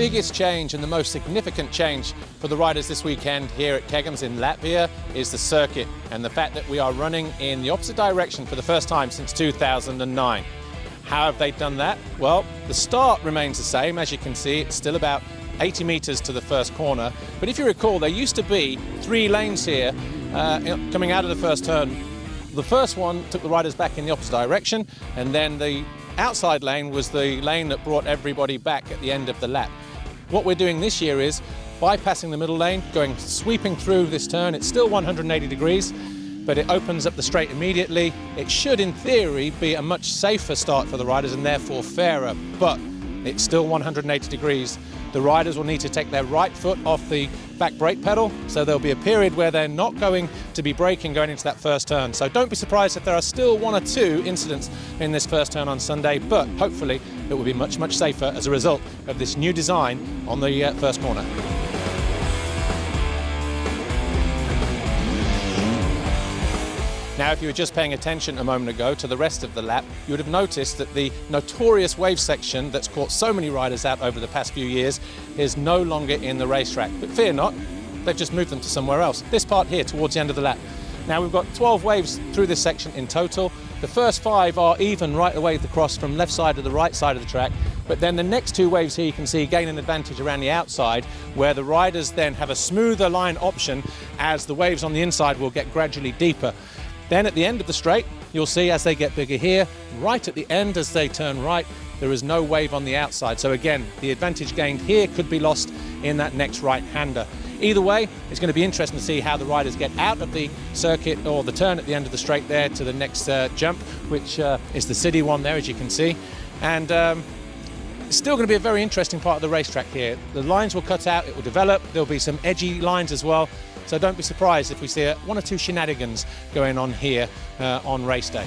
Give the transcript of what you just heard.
biggest change and the most significant change for the riders this weekend here at Kjer in Latvia is the circuit and the fact that we are running in the opposite direction for the first time since 2009. How have they done that? Well, the start remains the same. As you can see, it's still about 80 meters to the first corner. But if you recall, there used to be 3 lanes here coming out of the first turn. The first one took the riders back in the opposite direction, and then the outside lane was the lane that brought everybody back at the end of the lap. What we're doing this year is bypassing the middle lane, sweeping through this turn. It's still 180 degrees, but it opens up the straight immediately. It should, in theory, be a much safer start for the riders and therefore fairer, but it's still 180 degrees. The riders will need to take their right foot off the back brake pedal, so there'll be a period where they're not going to be braking going into that first turn. So don't be surprised if there are still 1 or 2 incidents in this first turn on Sunday, but hopefully it will be much, much safer as a result of this new design on the first corner. Now, if you were just paying attention a moment ago to the rest of the lap, you would have noticed that the notorious wave section that's caught so many riders out over the past few years is no longer in the racetrack. But fear not, they've just moved them to somewhere else. This part here towards the end of the lap. Now, we've got 12 waves through this section in total. The first 5 are even right away across from left side to the right side of the track. But then the next 2 waves here you can see gain an advantage around the outside, where the riders then have a smoother line option as the waves on the inside will get gradually deeper. Then at the end of the straight, you'll see as they get bigger here, right at the end as they turn right, there is no wave on the outside. So again, the advantage gained here could be lost in that next right-hander. Either way, it's going to be interesting to see how the riders get out of the circuit or the turn at the end of the straight there to the next jump, which is the city one there, as you can see. And it's still going to be a very interesting part of the racetrack here. The lines will cut out, it will develop, there'll be some edgy lines as well. So don't be surprised if we see 1 or 2 shenanigans going on here on race day.